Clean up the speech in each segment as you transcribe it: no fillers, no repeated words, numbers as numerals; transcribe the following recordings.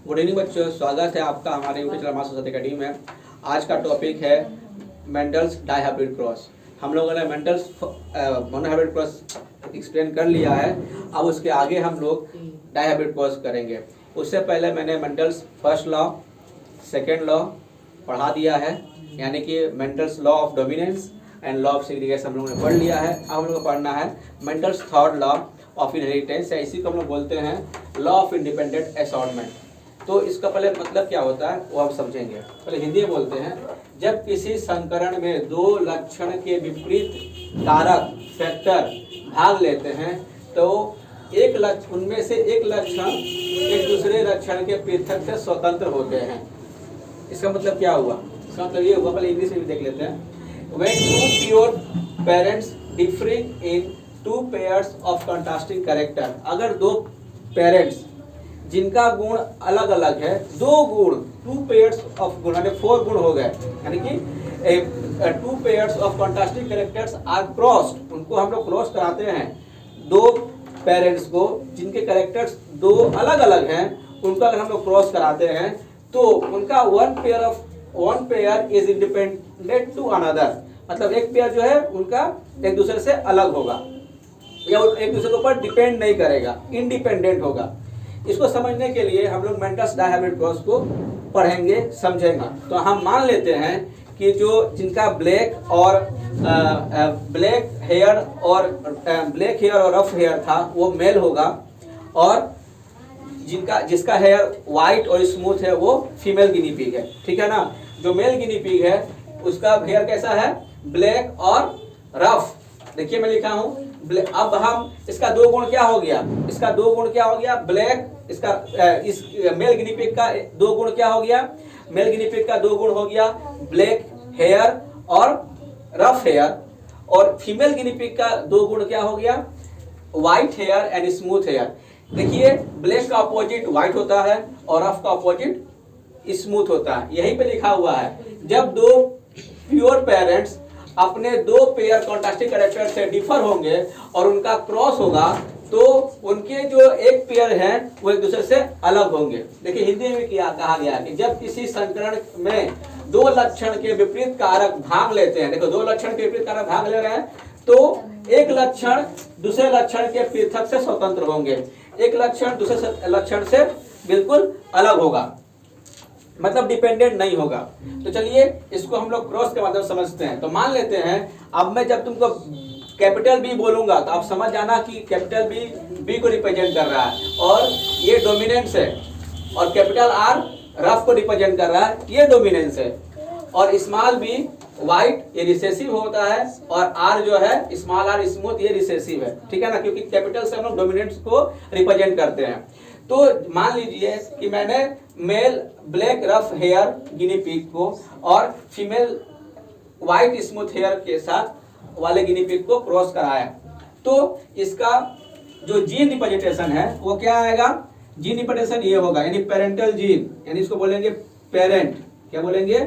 Good evening बच्चों, स्वागत है आपका हमारे YouTube channel master society academy में। आज का टॉपिक है मेंडल्स डाइहाइब्रिड क्रॉस। हम लोगों ने मेंडल्स मोनोहाइब्रिड क्रॉस एक्सप्लेन कर लिया है। अब उसके आगे हम लोग डाइहाइब्रिड क्रॉस करेंगे। उससे पहले मैंने Mendel's first law, second law पढ़ा दिया है, यानी कि Mendel's law of dominance and law of segregation हम लोगों ने पढ़ लिया है। अब हम लोग को पढ़ना है Mendel's third law of inheritance, या इसी को हम लोग बोलते हैं लॉ ऑफ इंडिपेंडेंट असॉर्टमेंट। तो इसका पहले मतलब क्या होता है वो हम समझेंगे। पहले हिंदी में बोलते हैं, जब किसी संकरण में दो लक्षण के विपरीत कारक फैक्टर भाग लेते हैं तो एक लक्षण, उनमें से एक लक्षण एक दूसरे लक्षण के पृथक से स्वतंत्र होते हैं। इसका मतलब क्या हुआ? इसका मतलब ये हुआ, पहले इंग्लिश में भी देख लेते हैं। When two pure parents differing in two pairs of contrasting character, अगर दो पेरेंट्स जिनका गुण अलग अलग है, दो गुण, टू पेयर्स ऑफ गुण यानी 4 गुण हो गए, यानी कि two pairs of contrasting characters are crossed, उनको हम लोग क्रॉस कराते हैं। दो पेरेंट्स को जिनके कैरेक्टर्स दो अलग अलग हैं, उनका अगर हम लोग क्रॉस कराते हैं तो उनका one pair is independent to another, मतलब एक पेयर जो है उनका एक दूसरे से अलग होगा या एक दूसरे के ऊपर डिपेंड नहीं करेगा, इंडिपेंडेंट होगा। इसको समझने के लिए हम लोग मेंडल्स डाइहाइब्रिड क्रॉस को पढ़ेंगे, समझेंगे। तो हम मान लेते हैं कि जो जिनका ब्लैक हेयर और रफ हेयर था वो मेल होगा, और जिसका हेयर वाइट और स्मूथ है वो फीमेल गिनी पिग है, ठीक है ना। जो मेल गिनी पिग है उसका हेयर कैसा है? ब्लैक और रफ। देखिए मैं लिखा हूं, अब हम इसका दो गुण क्या हो गया? इसका दो गुण क्या हो गया? ब्लैक, इसका इस मेल गिनी पिग का दो गुण क्या हो गया? मेल गिनी पिग का दो गुण हो गया ब्लैक हेयर और रफ हेयर, और फीमेल गिनी पिग का दो गुण क्या हो गया? White hair and smooth hair. देखिए ब्लैक का अपोजिट व्हाइट होता है और रफ का अपोजिट स्मूथ होता है, यहीं पे लिखा हुआ है। जब दो प्योर पेरेंट्स अपने दो पेयर कॉन्ट्रास्टिंग कैरेक्टर से डिफर होंगे और उनका क्रॉस होगा तो उनके जो एक पेयर हैं वो एक दूसरे से अलग होंगे। देखिए हिंदी में क्या कहा गया कि जब किसी संकरण में दो लक्षण के विपरीत कारक भाग लेते हैं, देखो दो लक्षण के विपरीत कारक भाग ले रहे हैं तो एक लक्षण दूसरे लक्षण के पृथक से स्वतंत्र होंगे, एक लक्षण दूसरे लक्षण से बिल्कुल अलग होगा, मतलब डिपेंडेंट नहीं होगा। तो चलिए इसको हम लोग क्रॉस के माध्यम से समझते हैं। तो मान लेते हैं, अब मैं जब तुमको कैपिटल बी बोलूंगा तो आप समझ जाना कि कैपिटल बी को रिप्रेजेंट कर रहा है और ये डोमिनेंस है, और कैपिटल आर रफ को रिप्रेजेंट कर रहा है, ये डोमिनेंस है, और स्मॉल बी व्हाइट ये रिसेसिव होता है, और आर जो है स्मॉल आर स्मूथ ये रिसेसिव है, ठीक है ना, क्योंकि कैपिटल से हम लोग डोमिनेंस को रिप्रेजेंट करते हैं। तो मान लीजिए कि मैंने male black rough hair guinea pig को और फीमेल व्हाइट स्मूथ हेयर के साथ वाले गिनी पिग को क्रॉस कराया, तो इसका जो जीन रिप्रेजेंटेशन है वो क्या आएगा? जीन रिप्रेजेंटेशन ये होगा, यानी पेरेंटल जीन, यानी इसको बोलेंगे पेरेंट। क्या बोलेंगे?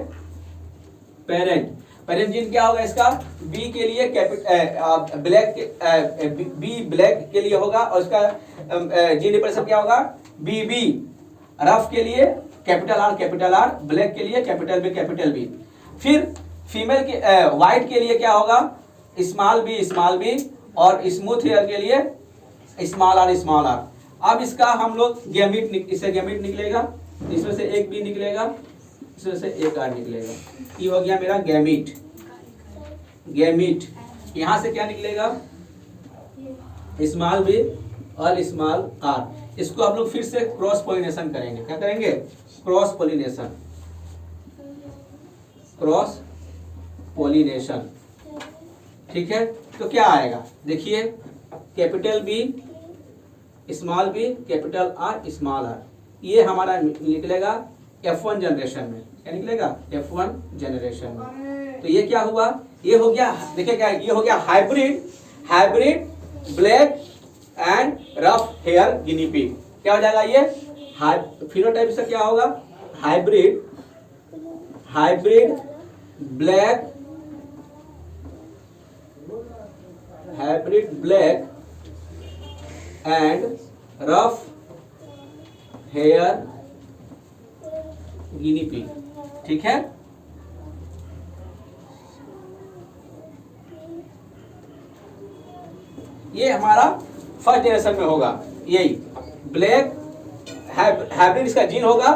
पेरेंट। पेरेंट जीन क्या होगा इसका? बी के लिए बी ब्लैक के लिए होगा, और इसका जीन रिप्रेजेंटेशन क्या होगा? बी रफ के लिए कैपिटल आर, ब्लैक के लिए कैपिटल बी। फिर फीमेल के व्हाइट के लिए क्या होगा? स्मॉल बी, और स्मूथ हेयर के लिए स्मॉल आर। अब इसका हम लोग इससे गैमीट निकलेगा, इसमें से एक बी निकलेगा, इसमें से एक आर निकलेगा, ये हो गया मेरा गैमीट। यहां से क्या निकलेगा? स्मॉल बी और स्मॉल आर। इसको आप लोग फिर से क्रॉस पोलिनेशन करेंगे। क्या करेंगे? क्रॉस पोलिनेशन, ठीक है। तो क्या आएगा? देखिए capital B small B capital R small R, ये हमारा निकलेगा F1 जनरेशन में। क्या निकलेगा? F1 जनरेशन में। तो ये क्या हुआ? ये हो गया, देखिए क्या, ये हो गया hybrid black and rough hair guinea pig. क्या हो जाएगा ये? फिनोटाइप से क्या होगा? Hybrid black and rough hair guinea pig, ठीक है। ये हमारा फर्स्ट जनरेशन में होगा, यही ब्लैक हाइब्रिड इसका जीन होगा।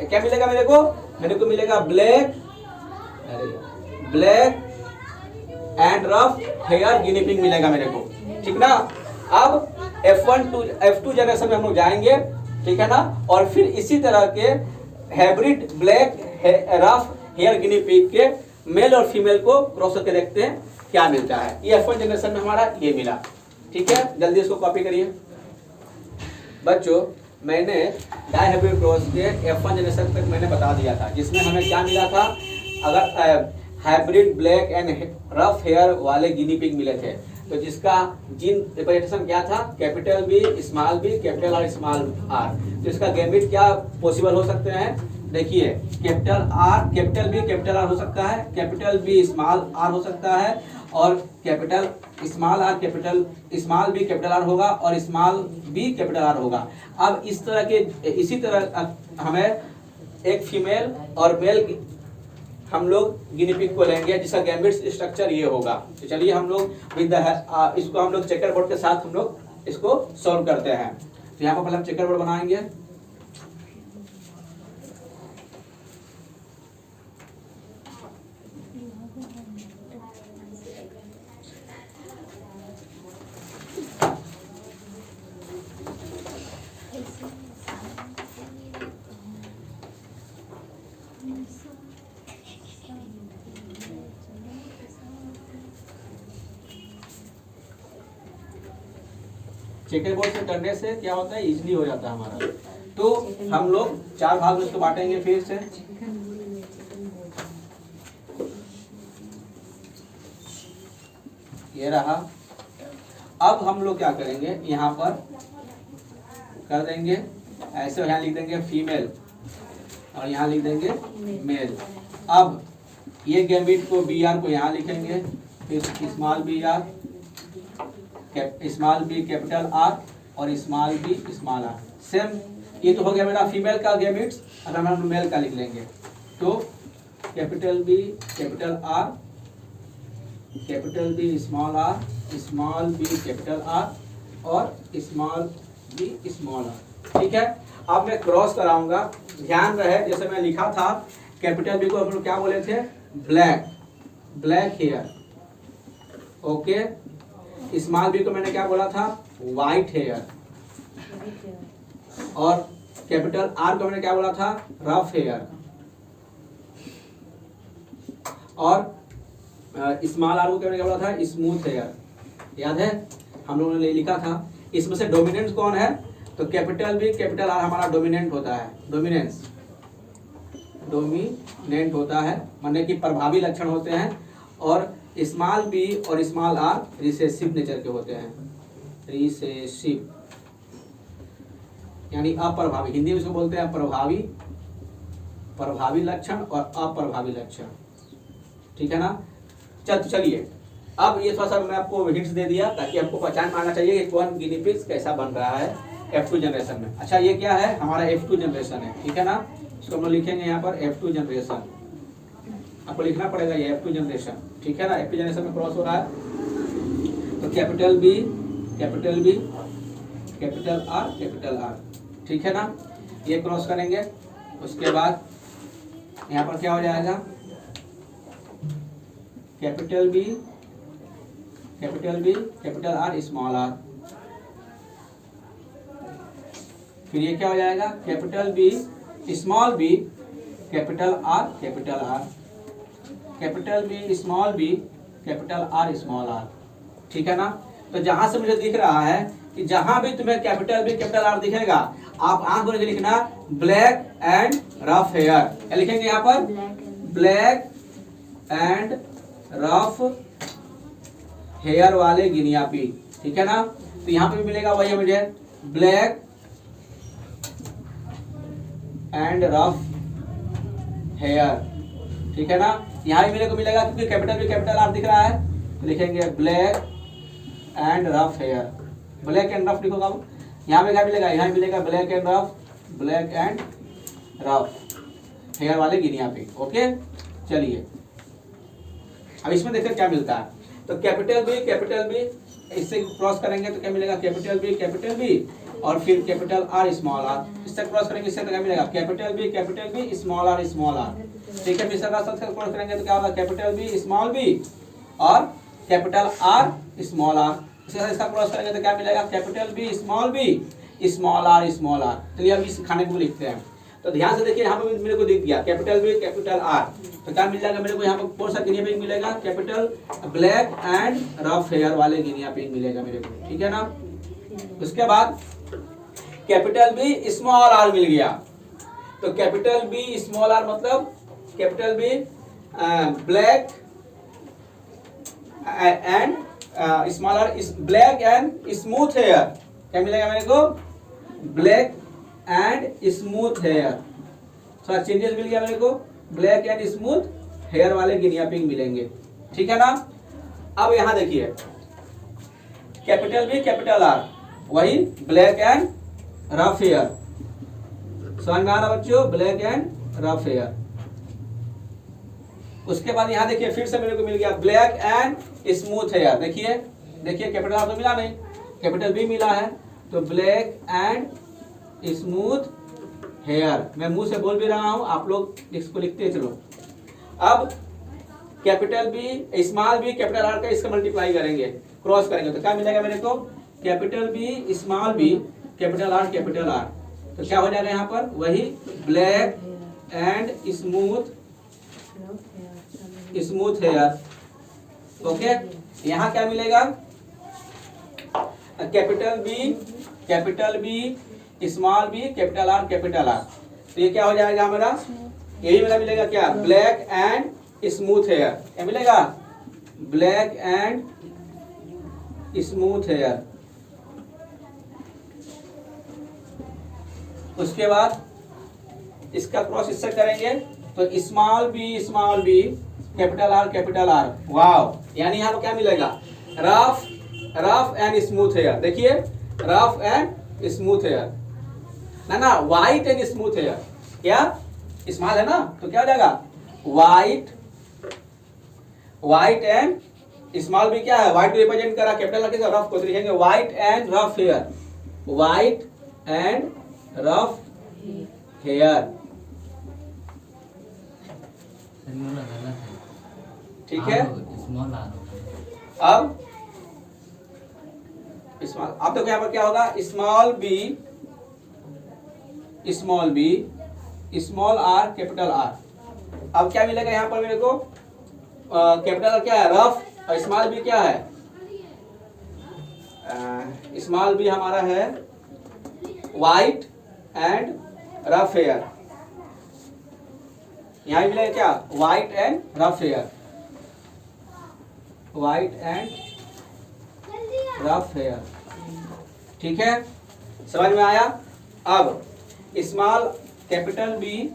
क्या मिलेगा मेरे को मिलेगा black and rough hair guinea pig मिलेगा मेरे को, ठीक ना। अब F2 जनरेशन में हम लोग जाएंगे, ठीक है ना, और फिर इसी तरह के hybrid black rough hair guinea pig के मेल और फीमेल को क्रॉस करके देखते हैं क्या मिलता है। ये F1 जनरेशन में हमारा ये मिला, ठीक है। जल्दी इसको कॉपी करिए बच्चों। मैंने डाई हाइब्रिड क्रॉस के F1 जनरेशन तक मैंने बता दिया था, जिसमें हमें क्या मिला था, अगर hybrid black and rough hair वाले गिनी पिग मिले थे तो जिसका जीन रिप्रेजेंटेशन क्या था, capital B small B capital R small R. तो इसका गैमेट क्या पॉसिबल हो सकते हैं, देखिए capital R capital B capital R हो सकता है, कैपिटल बी स्मॉल आर हो सकता है, और capital small R capital small B capital R होगा, और स्मॉल बी कैपिटल आर होगा। अब इस तरह के इसी तरह हमें एक फीमेल और मेल हम लोग गिनी पिग को लेंगे जिसका गैमेट्स स्ट्रक्चर ये होगा। तो चलिए हम लोग इसको हम लोग चेकर बोर्ड के साथ हम लोग इसको सॉल्व करते हैं। तो यहाँ पर पहले हम चेकर बोर्ड बनाएंगे। चेकर बोर्ड से करने से क्या होता है, इजीली हो जाता है हमारा। तो हम लोग 4 भाग में इसको बांटेंगे फिर से। ये रहा। अब हम लोग क्या करेंगे, यहाँ पर कर देंगे ऐसे, यहाँ लिख देंगे फीमेल और यहाँ लिख देंगे मेल। अब ये गैमेट को बी आर को यहाँ लिखेंगे, फिर small B R small B capital R और small B small R. Same ये तो हो गया मेरा फीमेल का गैमेट्स। अगर हम मेल का लिख लेंगे तो capital B capital R capital B small B capital R और स्मॉल बी स्मॉल आर, ठीक है। अब मैं क्रॉस कराऊंगा, ध्यान रहे जैसे मैं लिखा था कैपिटल बी को हम लोग क्या बोले थे, black hair, okay. Small B को मैंने क्या बोला था, वाइट हेयर, और कैपिटल आर को मैंने क्या बोला था, रफ हेयर, और स्मॉल आर को मैंने क्या बोला था, स्मूथ हेयर। याद है हम लोगों ने लिखा था। इसमें से डोमिनेंट कौन है, तो कैपिटल बी कैपिटल आर हमारा डोमिनेंट होता है, डोमिनेंट होता है, माने कि प्रभावी लक्षण होते हैं, और स्मॉल बी और स्मॉल आर रिसेसिव नेचर के होते हैं, रिसेसिव यानी अप्रभावी, हिंदी में इसको बोलते हैं प्रभावी लक्षण और अप्रभावी लक्षण, ठीक है ना। चलिए अब ये थोड़ा सा मैं आपको हिंट्स दे दिया ताकि आपको पहचान में आना चाहिए कि कौन गिनी पिग्स कैसा बन रहा है F2 जनरेशन में। अच्छा ये क्या है, हमारा F2 जनरेशन है, ठीक है ना। इसको हम लोग लिखेंगे यहाँ पर F2 जनरेशन, आपको लिखना पड़ेगा ये F2 जनरेशन, ठीक है ना। F2 जनरेशन में क्रॉस हो रहा है तो कैपिटल बी कैपिटल आर, ठीक है ना। ये क्रॉस करेंगे, उसके बाद यहाँ पर क्या हो जाएगा, capital B capital R small R, फिर ये क्या हो जाएगा, capital B small B capital R capital B small B capital R small R, ठीक है ना। तो जहां से मुझे दिख रहा है कि जहां भी तुम्हें कैपिटल बी कैपिटल आर दिखेगा, आप आंख बोल के लिखना ब्लैक एंड रफ हेयर। क्या लिखेंगे यहाँ पर, ब्लैक एंड रफ हेयर वाले गिनिया पिग, ठीक है ना। तो यहाँ पे भी मिलेगा वही है मुझे, ब्लैक एंड रफ हेयर, ठीक है ना। यहाँ भी मेरे को मिलेगा क्योंकि कैपिटल बी कैपिटल आर दिख रहा है, तो लिखेंगे black and rough hair, black and rough लिखोगा। यहाँ पे क्या मिलेगा, यहाँ मिलेगा ब्लैक एंड रफ, हेयर वाले गिनिया पिग। ओके, चलिए अब इसमें देखते क्या मिलता है। तो कैपिटल बी इससे क्रॉस करेंगे तो क्या मिलेगा, कैपिटल बी और फिर कैपिटल आर स्मॉल आर, इससे क्रॉस करेंगे इससे तो क्या मिलेगा, कैपिटल बी स्मॉल आर। ठीक है, इसका क्रॉस करेंगे तो क्या होगा, कैपिटल बी स्मॉल बी और कैपिटल आर स्मॉल आर। इसका क्रॉस करेंगे तो क्या मिलेगा, कैपिटल बी स्मॉल आर। चलिए अब इस खाने को लिखते हैं। तो ध्यान से देखिए, यहाँ पे मेरे को दिख गया कैपिटल बी कैपिटल आर, तो क्या मिल जाएगा मेरे को, यहाँ पर कौन सा गिनिया पिग मिलेगा, capital black and rough hair वाले गिनिया पिग मिलेगा मेरे को। ठीक है ना। उसके बाद कैपिटल बी स्मॉल आर मिल गया। तो कैपिटल बी स्मॉल आर मतलब capital B black and small R black and smooth hair. क्या मिलेगा मेरे को, ब्लैक एंड स्मूथ हेयर। थोड़ा चेंजेस मिल गया मेरे को, ब्लैक एंड स्मूथ हेयर वाले गिनिया पिग मिलेंगे। ठीक है ना। अब यहां देखिए कैपिटल बी कैपिटल आर वही ब्लैक एंड रफ हेयर। समझ में आ रहा बच्चों, ब्लैक एंड रफ हेयर। उसके बाद यहां देखिए फिर से मेरे को मिल गया ब्लैक एंड स्मूथ हेयर। देखिए कैपिटल आर तो मिला नहीं, कैपिटल बी मिला है, तो ब्लैक एंड स्मूथ हेयर। मैं मुंह से बोल भी रहा हूं, आप लोग इसको लिखते चलो। अब capital B small B capital R का इसका मल्टीप्लाई करेंगे, क्रॉस करेंगे तो क्या मिलेगा मेरे को, capital B small B capital R. तो क्या हो जाएगा यहाँ पर, वही black and smooth hair. Okay, यहाँ क्या मिलेगा, capital B small B capital R. तो ये क्या हो जाएगा हमारा, यही मेरा मिलेगा क्या, ब्लैक एंड स्मूथ हेयर। क्या मिलेगा, ब्लैक एंड स्मूथ हेयर। उसके बाद इसका क्रॉस इससे करेंगे तो स्मॉल बी कैपिटल आर। वाव, यानी यहाँ पर क्या मिलेगा, रफ एंड स्मूथ हेयर। देखिए रफ एंड स्मूथ हेयर ना, वाइट एंड स्मूथ हेयर। क्या स्मॉल है ना, तो क्या हो जाएगा, वाइट एंड स्मॉल भी क्या है, व्हाइट को रिप्रेजेंट करा, कैपिटल के रफ को लिखेंगे व्हाइट एंड रफ हेयर। ठीक है। अब देखो यहाँ पर क्या होगा, small B small R capital R. अब क्या मिलेगा यहाँ पर मेरे को, कैपिटल क्या है, रफ, और स्मॉल बी क्या है, स्मॉल बी हमारा है वाइट एंड रफ हेयर। यहाँ मिलेगा क्या, वाइट एंड रफ हेयर। ठीक है, समझ में आया। अब small capital B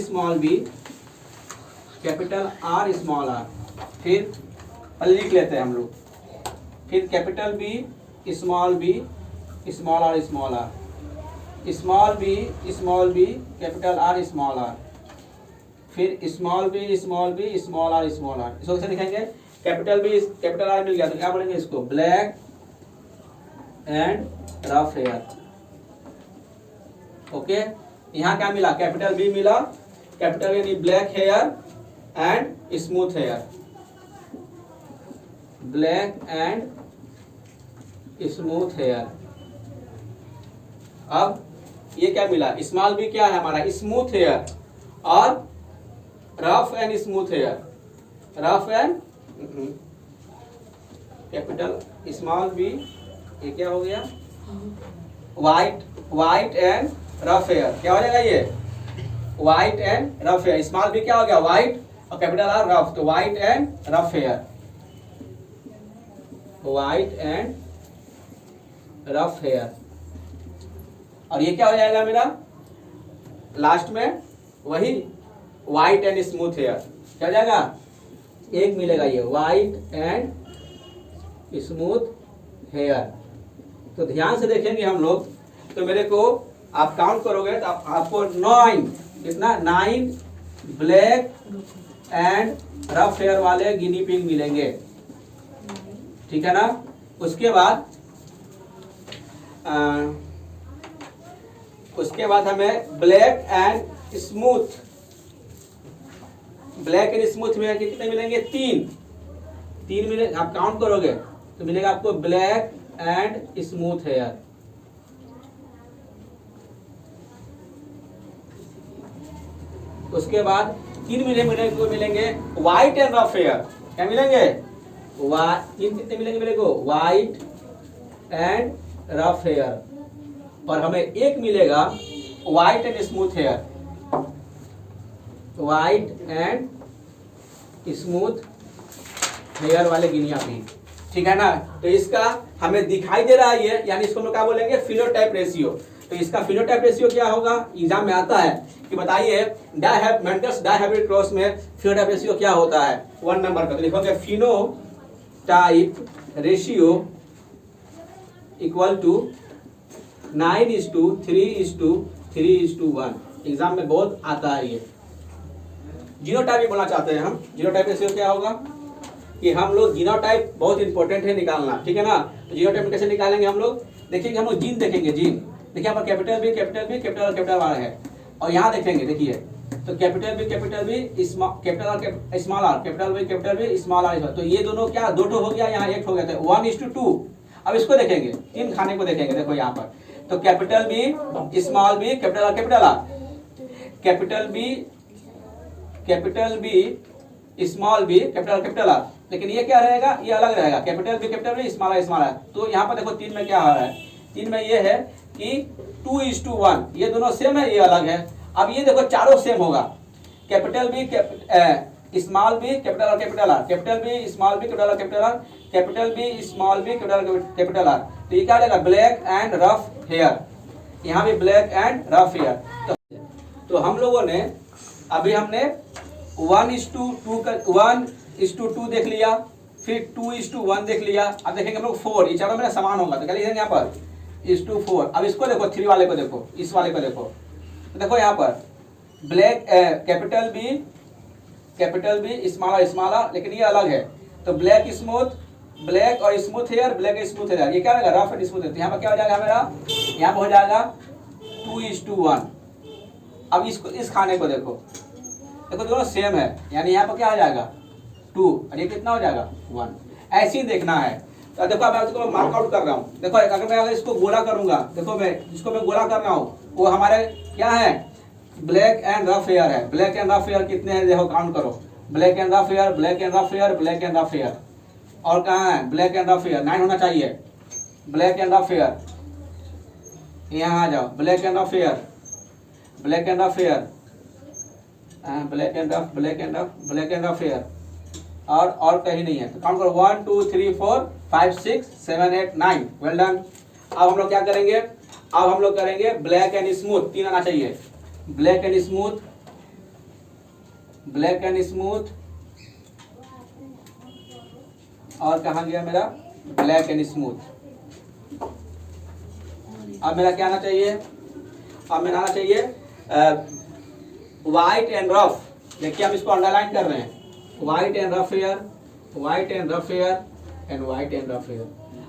small B capital R small R, फिर लिख लेते हैं हम लोग, फिर capital B small R small R, small B capital R small R, फिर स्मॉल बी स्मॉल आर। इसको कैसे लिखेंगे, कैपिटल बी कैपिटल आर मिल गया तो क्या बोलेंगे इसको, black and rough hair. Okay, यहाँ क्या मिला, कैपिटल बी मिला, कैपिटल यानी black hair and smooth hair, black and smooth hair. अब ये क्या मिला, स्मॉल बी क्या है हमारा, स्मूथ हेयर, और rough and smooth hair, capital small B, ये क्या हो गया, वाइट एंड रफ हेयर। क्या हो जाएगा ये, white and rough hair. Small B क्या हो गया, वाइट, और कैपिटल आर रफ, तो वाइट एंड रफ हेयर, और ये क्या हो जाएगा मेरा लास्ट में, वही वाइट एंड स्मूथ हेयर। क्या हो जाएगा, एक मिलेगा ये वाइट एंड स्मूथ हेयर। तो ध्यान से देखेंगे हम लोग, तो मेरे को आप काउंट करोगे तो आपको 9, कितना 9 ब्लैक एंड रफ हेयर वाले गिनी पिग मिलेंगे, ठीक है ना। उसके बाद हमें ब्लैक एंड स्मूथ में कितने मिलेंगे? 3 मिले। आप काउंट करोगे तो मिलेगा आपको ब्लैक एंड स्मूथ हेयर। उसके बाद 3 मिलेंगे व्हाइट एंड रफ हेयर। क्या मिलेंगे? 3 कितने मिलेंगे मेरे को? White and rough hair. और हमें एक मिलेगा white and smooth hair, white and smooth hair वाले गिनिया पिग, ठीक है ना। तो इसका हमें दिखाई दे रहा है ये, यानी इसको हम लोग क्या बोलेंगे? Phenotype ratio. तो इसका फिनोटाइप रेशियो क्या होगा? एग्जाम में आता है कि बताइए मेंटल्स डायहाइब्रिड क्रॉस में फिनोटाइप रेशियो क्या होता है? 1 नंबर का। तो लिखोगे phenotype ratio equal to 9:3:3:1। Exam में बहुत आता है ये। जीनोटाइप भी बोलना चाहते हैं हम। जीनोटाइप रेशियो क्या होगा कि हम लोग जीनोटाइप बहुत इंपॉर्टेंट है निकालना, ठीक है ना। तो जीनोटाइप कैसे निकालेंगे हम लोग? देखिए हम लोग जीन देखेंगे। जीन देखिए यहाँ पर कैपिटल बी कैपिटल आर है, और यहाँ देखेंगे देखिए तो capital B capital R small R, capital B small R. तो ये दोनों क्या 2 हो गया, यहाँ 1 हो गया, तो 1:2। अब इसको देखेंगे, 3 खाने को देखेंगे। देखो यहाँ पर तो capital B small B capital R, capital B small B capital R. लेकिन ये क्या रहेगा? ये अलग रहेगा, कैपिटल बी स्मॉल आर। तो यहाँ पर देखो 3 में क्या हो रहा है? 3 में ये है कि 2:1, ये दोनों सेम है, ये अलग है। अब ये देखो चारों सेम होगा, capital B small B capital R, capital B small B capital R, capital B small B capital R. तो ये क्या रहेगा? Black and rough hair. यहाँ भी ब्लैक एंड रफ हेयर। तो हम लोगों ने अभी हमने 1:2 देख लिया, फिर 2:1 देख लिया। अब देखेंगे हम लोग 4, ये चारों मेरा समान होगा, तो क्या लिखेंगे यहाँ पर? 4। अब इसको देखो, 3 वाले को देखो, इस वाले को देखो। तो देखो यहाँ पर black capital B small R, लेकिन ये अलग है। तो ब्लैक और smooth hair, black smooth hair, ये क्या रहेगा? Rough and smooth hair. यहाँ पर क्या हो जाएगा मेरा? यहाँ पर हो जाएगा 2:1। अब इसको इस खाने को देखो दोनों सेम है, यानी यहाँ पर क्या हो जाएगा? 2, और ये कितना हो जाएगा? 1। ऐसे ही देखना है। तो देखो मैं इसको मार्क आउट कर रहा हूँ। देखो अगर मैं इसको गोला करूंगा, देखो मैं जिसको मैं गोला कर रहा हूँ वो हमारे क्या है? ब्लैक एंड रफ हेयर है। ब्लैक एंड रफ हेयर कितने हैं? देखो काउंट करो, black and rough hair, black and rough hair, black and rough hair. और कहाँ है? ब्लैक एंड रफ हेयर 9 होना चाहिए। ब्लैक एंड रफ हेयर, यहाँ आ जाओ, black and rough hair, black and rough hair, black and rough hair, और कहीं नहीं है। तो काउंट करो 1 2 3 4 5 6 7 8 9। Well done. अब हम लोग क्या करेंगे? अब हम लोग करेंगे ब्लैक एंड स्मूथ। 3 आना चाहिए, ब्लैक एंड स्मूथ, और कहाँ गया मेरा? Black and smooth. अब मेरा क्या आना चाहिए? अब मेरा आना चाहिए व्हाइट एंड रफ। देखिए हम इसको अंडरलाइन कर रहे हैं, white and rough hair, white and rough hair and white and rough hair.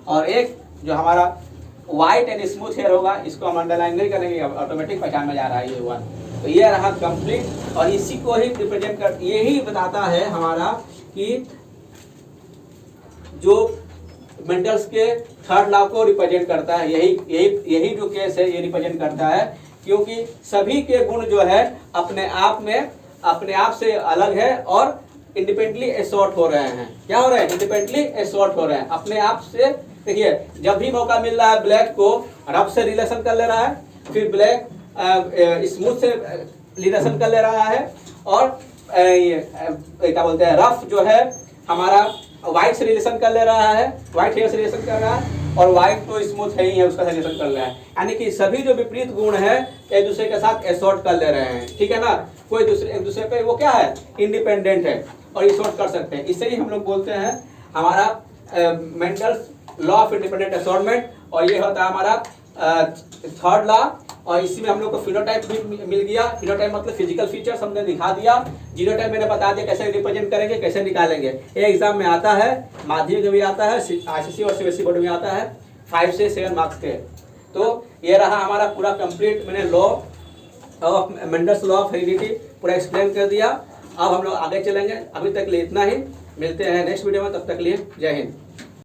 और एक जो हमारा व्हाइट एंड स्मूथ हेयर होगा, इसको हम अंडरलाइन नहीं करेंगे, ऑटोमेटिक पहचान में जा रहा है ये 1। तो ये रहा कंप्लीट, और इसी को ही रिप्रेजेंट कर, यही बताता है हमारा कि जो मेंटल्स के 3rd लॉ को रिप्रेजेंट करता है। यही जो केस है ये रिप्रेजेंट करता है, क्योंकि सभी के गुण जो है अपने आप से अलग है और इंडिपेंडेंटली एसॉर्ट हो रहे हैं। क्या हो रहे हैं? इंडिपेंडेंटली एसॉर्ट हो रहे हैं अपने आप से। देखिए जब भी मौका मिल रहा है ब्लैक को रफ से रिलेशन कर ले रहा है, फिर ब्लैक स्मूथ से रिलेशन कर ले रहा है, और क्या बोलते हैं रफ जो है हमारा व्हाइट से रिलेशन कर ले रहा है, व्हाइट हेयर से रिलेशन कर रहा है, और व्हाइट तो स्मूथ है ही है उसका रिलेशन कर रहा है। यानी कि सभी जो विपरीत गुण है एक दूसरे के साथ एसॉर्ट कर ले रहे हैं, ठीक है ना। कोई एक दूसरे पे वो क्या है? इंडिपेंडेंट है और एसॉर्ट कर सकते हैं। इसे ही हम लोग बोलते हैं हमारा मेंटल्स लॉ ऑफ इंडिपेंडेंट असॉर्टमेंट, और ये होता है हमारा 3rd लॉ और इसी में हम लोग को फिनोटाइप भी मिल गया। फिनोटाइप मतलब फिजिकल फीचर्स हमने दिखा दिया। जीनोटाइप मैंने बता दिया कैसे रिप्रेजेंट करेंगे, कैसे निकालेंगे। ये एग्जाम में आता है, माध्यमिक में भी आता है, आईसीएसई और सीबीएसई बोर्ड में आता है, 5 से 7 मार्क्स के। तो ये रहा हमारा पूरा कंप्लीट, मैंने law of Mendel's law of heredity पूरा एक्सप्लेन कर दिया। अब हम लोग आगे चलेंगे, अभी तक लिए इतना ही। मिलते हैं नेक्स्ट वीडियो में, तब तक लिए जय हिंद।